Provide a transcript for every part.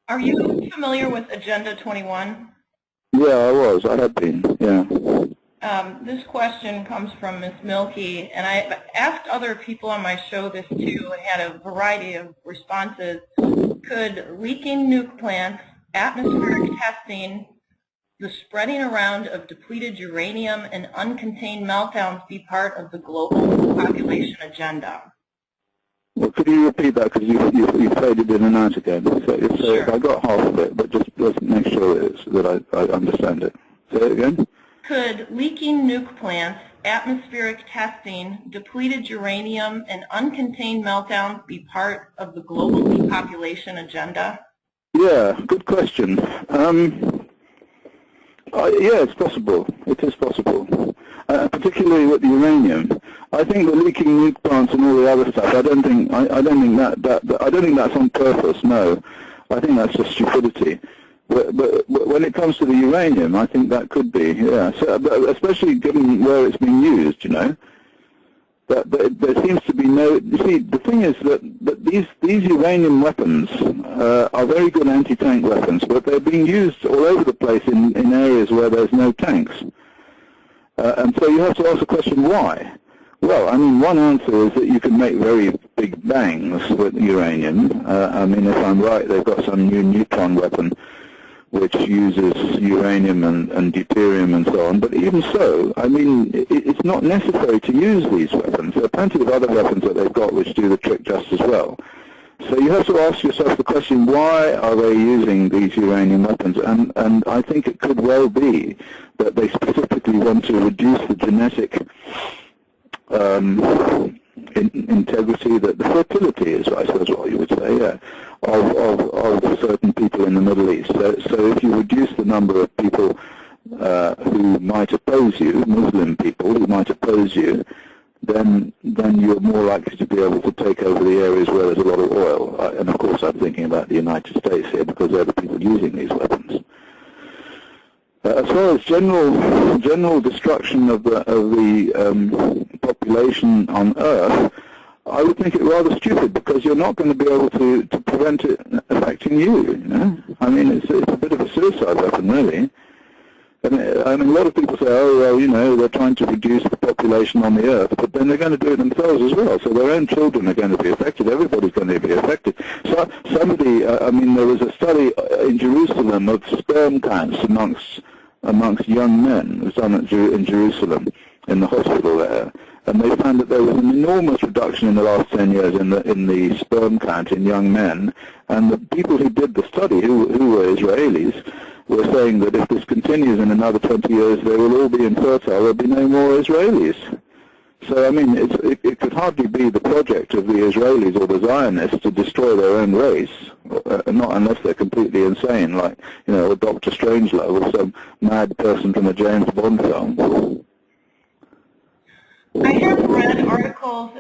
Are you familiar with Agenda 21? Yeah, I had been, yeah. This question comes from Ms. Milky, and I've asked other people on my show this too and had a variety of responses. Could leaking nuke plants, atmospheric testing, the spreading around of depleted uranium, and uncontained meltdowns be part of the global population agenda? Well, could you repeat that, because you faded in and out again. So Sure. I got half of it, but just make sure that I understand it. Say it again. Could leaking nuke plants, atmospheric testing, depleted uranium, and uncontained meltdowns be part of the global depopulation agenda? Yeah, good question. Yeah, it's possible. It is possible, particularly with the uranium. I think the leaking nuke plants and all the other stuff. I don't think that's on purpose. No, I think that's just stupidity. But when it comes to the uranium, I think that could be. Yeah, so, especially given where it's being used, you know. But there seems to be no. You see, the thing is that these uranium weapons are very good anti-tank weapons, but they're being used all over the place in areas where there's no tanks. And so you have to ask the question, why? Well, I mean, one answer is that you can make very big bangs with uranium. I mean, if I'm right, they've got some new neutron weapon which uses uranium and deuterium and so on. But even so, I mean, it's not necessary to use these weapons. There are plenty of other weapons that they've got which do the trick just as well. So you have to ask yourself the question, why are they using these uranium weapons? And I think it could well be that they specifically want to reduce the genetic integrity, the fertility is, I suppose, what you would say, yeah, of certain people in the Middle East. So if you reduce the number of people who might oppose you, Muslim people who might oppose you, then you're more likely to be able to take over the areas where there's a lot of oil. And of course, I'm thinking about the United States here because they're the people using these weapons. As far as general destruction of the population on Earth, I would think it rather stupid because you're not going to be able to prevent it affecting you. You know, I mean, it's a bit of a suicide weapon, really. And I mean, a lot of people say, oh, well, you know, they're trying to reduce the population on the Earth, but then they're going to do it themselves as well. So their own children are going to be affected. Everybody's going to be affected. So somebody, I mean, there was a study in Jerusalem of sperm counts amongst young men. It was done in Jerusalem, in the hospital there. And they found that there was an enormous reduction in the last 10 years in the sperm count in young men. And the people who did the study, who were Israelis, were saying that if this continues in another 20 years, they will all be infertile. There will be no more Israelis. So, I mean, it could hardly be the project of the Israelis or the Zionists to destroy their own race, not unless they're completely insane, like, you know, Dr. Strangelove or some mad person from a James Bond film. I have read articles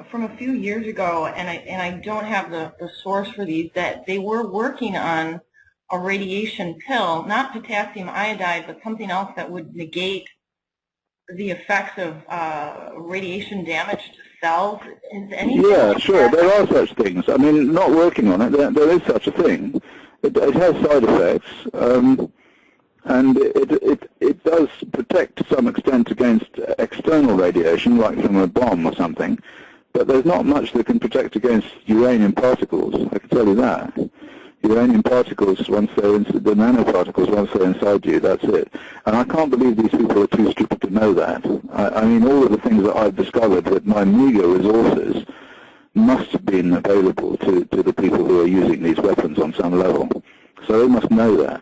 from a few years ago, and I don't have the source for these, that they were working on a radiation pill, not potassium iodide, but something else that would negate the effects of radiation damage to cells. Is anything Yeah, sure, there are such things. I mean, not working on it, there is such a thing. It has side effects, and it does protect to some extent against external radiation, like from a bomb or something, but there's not much that can protect against uranium particles, I can tell you that. Uranium particles, once they're inside, the nanoparticles, once they're inside you, that's it. And I can't believe these people are too stupid to know that. I mean, all of the things that I've discovered with my meager resources must have been available to the people who are using these weapons on some level. So they must know that.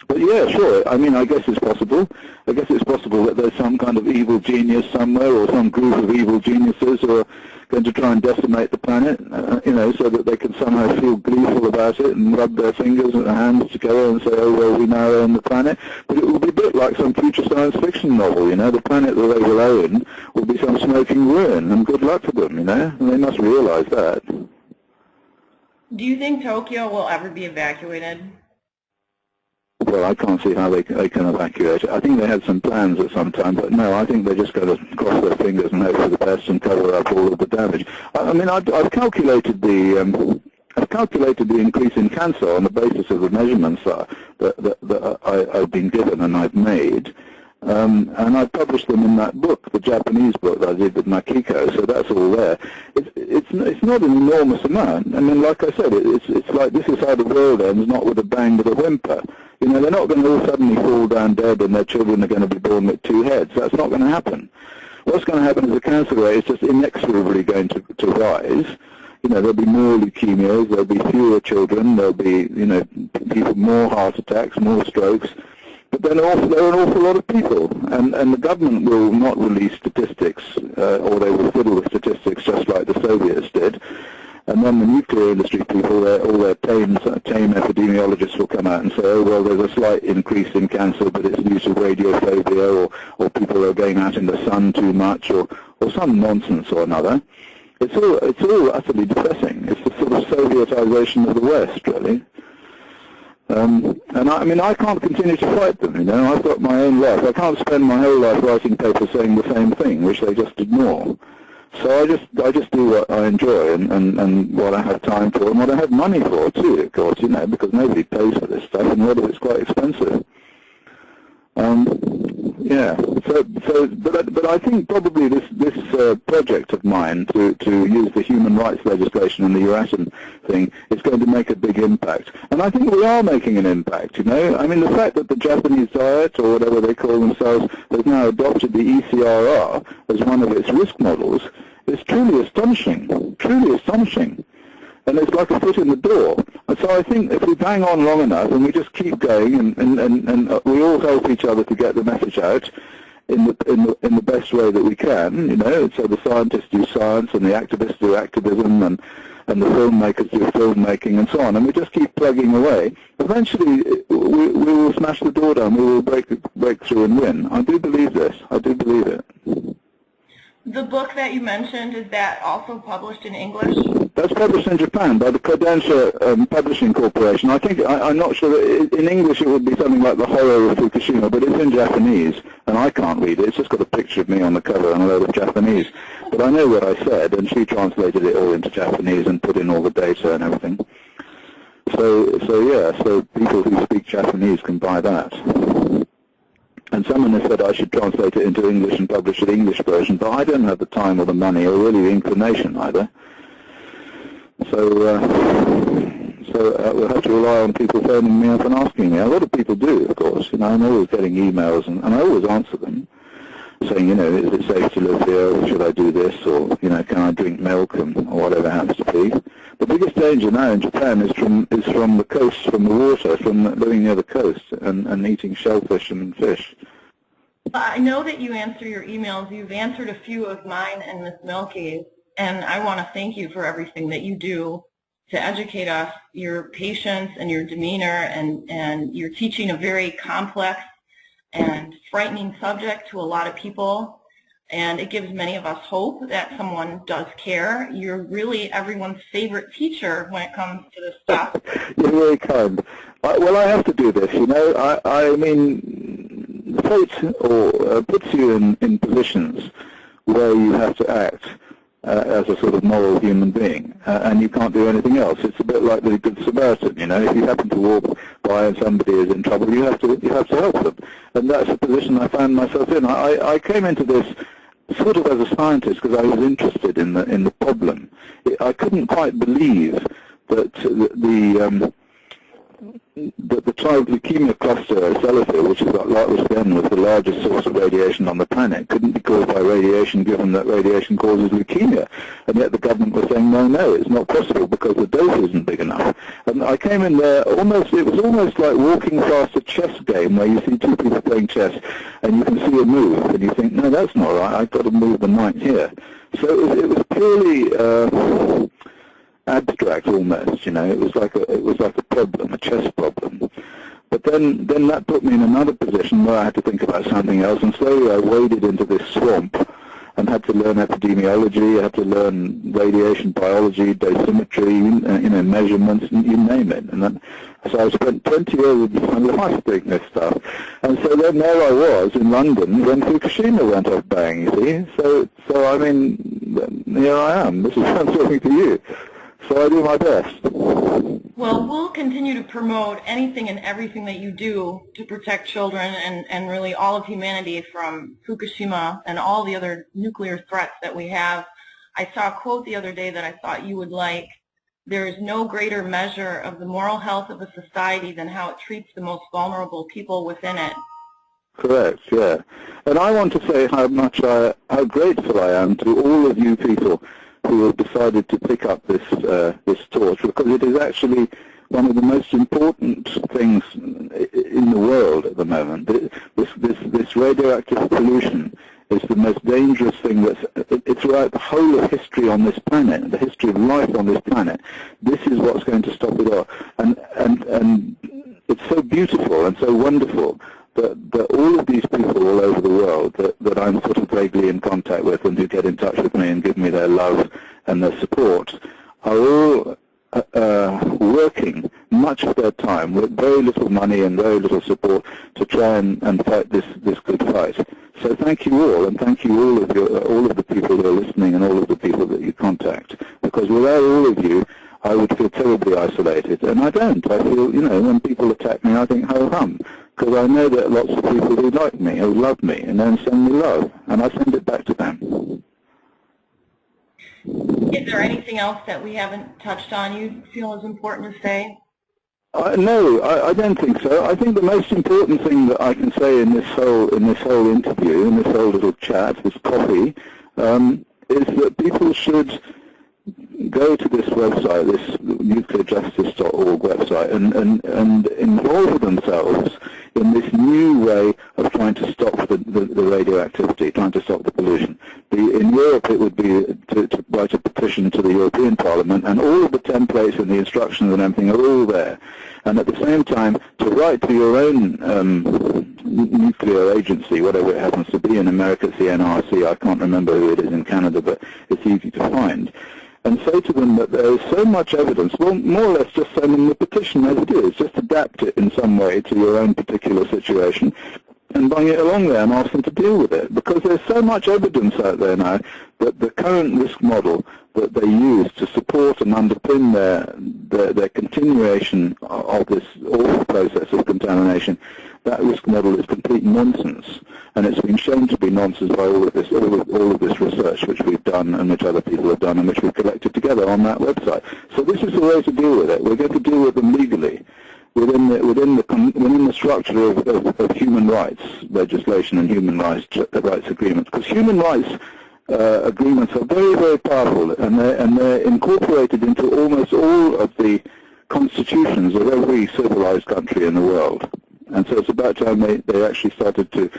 But yeah, sure, I mean, I guess it's possible. I guess it's possible that there's some kind of evil genius somewhere, or some group of evil geniuses who are going to try and decimate the planet, you know, so that they can somehow feel gleeful about it and rub their fingers and hands together and say, oh, well, we now own the planet. But it will be a bit like some future science fiction novel, you know. The planet that they will own will be some smoking ruin, and good luck to them, you know. And they must realize that. Do you think Tokyo will ever be evacuated? Well, I can't see how they can evacuate it. I think they had some plans at some time, but no, I think they're just going to cross their fingers and hope for the best and cover up all of the damage. I mean, I've calculated the I've calculated the increase in cancer on the basis of the measurements that I've been given and I've made. And I published them in that book, the Japanese book that I did with Makiko, so that's all there. It's not an enormous amount. I mean, like I said, it's like this is how the world ends, not with a bang but a whimper. You know, they're not going to all suddenly fall down dead and their children are going to be born with 2 heads. That's not going to happen. What's going to happen is the cancer rate is just inexorably going to rise. You know, there'll be more leukemias, there'll be fewer children, there'll be, you know, people, more heart attacks, more strokes. But then there are an awful lot of people, and the government will not release statistics, or they will fiddle with statistics just like the Soviets did. And then the nuclear industry people, all their tame epidemiologists will come out and say, oh, well, there's a slight increase in cancer, but it's due to radiophobia, or people are going out in the sun too much, or some nonsense or another. It's all utterly depressing. It's the sort of Sovietization of the West, really. And I mean, I can't continue to fight them, you know. I've got my own life. I can't spend my whole life writing papers saying the same thing, which they just ignore. So I just do what I enjoy and what I have time for and what I have money for, too, of course, you know, because nobody pays for this stuff and a lot of it's quite expensive. Yeah. But I think probably this project of mine to use the human rights legislation and the EURATOM thing is going to make a big impact. And I think we are making an impact, you know. I mean, the fact that the Japanese Diet, or whatever they call themselves, has now adopted the ECRR as one of its risk models is truly astonishing, truly astonishing. And it's like a foot in the door. And so I think if we bang on long enough and we just keep going and we all help each other to get the message out in the best way that we can, you know, so the scientists do science and the activists do activism and the filmmakers do filmmaking and so on, and we just keep plugging away, eventually we will smash the door down, we will break through and win. I do believe this. I do believe it. The book that you mentioned, is that also published in English? That's published in Japan by the Kodansha Publishing Corporation. I think, I'm not sure, that in English it would be something like The Horror of Fukushima, but it's in Japanese, and I can't read it. It's just got a picture of me on the cover and a load of Japanese. But I know what I said, and she translated it all into Japanese and put in all the data and everything. So people who speak Japanese can buy that. And someone has said I should translate it into English and publish the English version, but I don't have the time or the money or really the inclination either. So we'll have to rely on people phoning me up and asking me. A lot of people do, of course. You know, I'm always getting emails, and I always answer them, saying, you know, is it safe to live here, or should I do this, or, you know, can I drink milk, or whatever it happens to be. The biggest danger now in Japan is from the coast, from the water, from living near the coast and eating shellfish and fish. I know that you answer your emails. You've answered a few of mine and Ms. Milky's, and I want to thank you for everything that you do to educate us, your patience and your demeanor, and you're teaching a very complex and frightening subject to a lot of people. And it gives many of us hope that someone does care. You're really everyone's favorite teacher when it comes to this stuff. You're very kind. Well, I have to do this, you know. I mean, fate puts you in positions where you have to act as a sort of moral human being, and you can't do anything else. It's a bit like the Good Samaritan, you know. If you happen to walk by and somebody is in trouble, you have to help them. And that's the position I found myself in. I came into this sort of as a scientist because I was interested in the problem. I couldn't quite believe that the child leukemia cluster at Sellafield, which then was the largest source of radiation on the planet, couldn't be caused by radiation, given that radiation causes leukemia. And yet the government was saying, no, it's not possible because the dose isn't big enough. And I came in there it was almost like walking past a chess game where you see two people playing chess and you can see a move and you think, no, that's not right, I've got to move the knight here. So it was purely abstract almost, you know. It was like a problem, a chess problem. But then that put me in another position where I had to think about something else, and slowly I waded into this swamp and had to learn epidemiology, I had to learn radiation biology, dosimetry, you know, measurements, you name it. And so I spent 20 years of my life doing this stuff. And so then there I was in London when Fukushima went off bang, you see. So I mean, here I am. This is I'm talking to you. So I do my best. Well, we'll continue to promote anything and everything that you do to protect children and really all of humanity from Fukushima and all the other nuclear threats that we have. I saw a quote the other day that I thought you would like. There is no greater measure of the moral health of a society than how it treats the most vulnerable people within it. Correct, yeah. And I want to say how grateful I am to all of you people who have decided to pick up this torch, because it is actually one of the most important things in the world at the moment. This radioactive pollution is the most dangerous thing it's throughout the whole of history on this planet, the history of life on this planet. This is what's going to stop it all. And it's so beautiful and so wonderful that all of these people all over the world that I'm sort of vaguely in contact with and who get in touch with me and give me their love and their support are all working much of their time with very little money and very little support to try and fight this good fight. So thank you all, and thank you all of the people who are listening and all of the people that you contact, because without all of you, I would feel terribly isolated, and I don't. I feel, when people attack me, I think, ho-hum, because I know that lots of people who like me, who love me, and then send me love, and I send it back to them. Is there anything else that we haven't touched on you feel is important to say? No, I don't think so. I think the most important thing that I can say in this whole interview, in this whole little chat, this coffee, is that people should go to this website, this nuclearjustice.org website, and involve themselves in this new way of trying to stop the radioactivity, trying to stop the pollution. In Europe, it would be to write a petition to the European Parliament, and all of the templates and the instructions and everything are all there. And at the same time, to write to your own nuclear agency, whatever it happens to be. In America, it's the NRC. I can't remember who it is in Canada, but it's easy to find. And say to them that there is so much evidence, well, more or less just send them the petition as it is, just adapt it in some way to your own particular situation, and bring it along there and ask them to deal with it. Because there's so much evidence out there now that the current risk model that they use to support and underpin their continuation of this awful process of contamination, that risk model is complete nonsense, and it's been shown to be nonsense by all of this research which we've done and which other people have done and which we've collected together on that website. So this is the way to deal with it. We're going to deal with them legally within the structure of human rights legislation and human rights agreements, because human rights agreements are very, very powerful, and they're incorporated into almost all of the constitutions of every civilized country in the world. And so it's about time they actually started to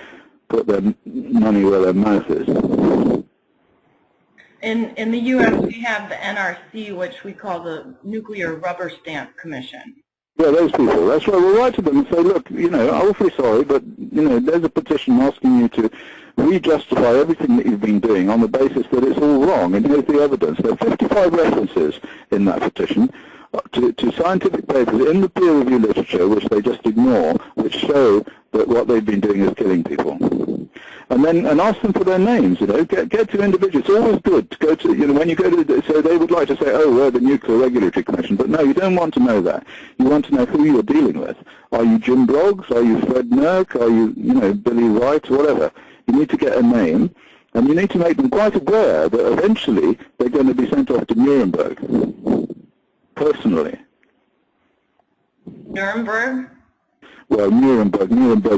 put their money where their mouth is. In the U.S., we have the NRC, which we call the Nuclear Rubber Stamp Commission. Yeah, those people. That's right. We'll write to them and say, look, I'm awfully sorry, but, there's a petition asking you to re-justify everything that you've been doing on the basis that it's all wrong, and here's the evidence. There are 55 references in that petition to scientific papers in the peer-reviewed literature, which they just ignore, which show that what they've been doing is killing people. And ask them for their names, get to individuals. It's always good to go to, when you go to, so they would like to say, oh, we're the Nuclear Regulatory Commission, but no, you don't want to know that. You want to know who you're dealing with. Are you Jim Broggs? Are you Fred Merck? Are you, Billy Wright? Whatever. You need to get a name, and you need to make them quite aware that eventually they're going to be sent off to Nuremberg, personally. Nuremberg? Well, Nuremberg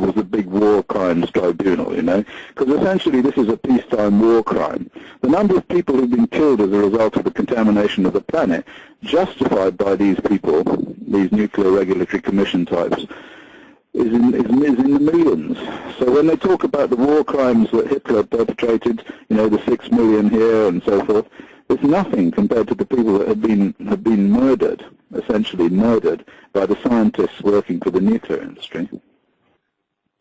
was the big war crimes tribunal, because essentially this is a peacetime war crime. The number of people who've been killed as a result of the contamination of the planet, justified by these people, these Nuclear Regulatory Commission types, is in the millions. So when they talk about the war crimes that Hitler perpetrated, the 6 million here and so forth, it's nothing compared to the people that have been murdered, essentially murdered, by the scientists working for the nuclear industry.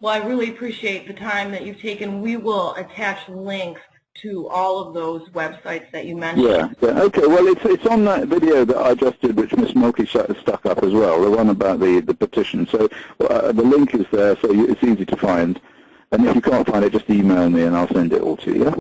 Well, I really appreciate the time that you've taken. We will attach links to all of those websites that you mentioned. Yeah. Okay. Well, it's on that video that I just did, which Miss Milky stuck up as well, the one about the petition. So the link is there, so it's easy to find. And if you can't find it, just email me and I'll send it all to you.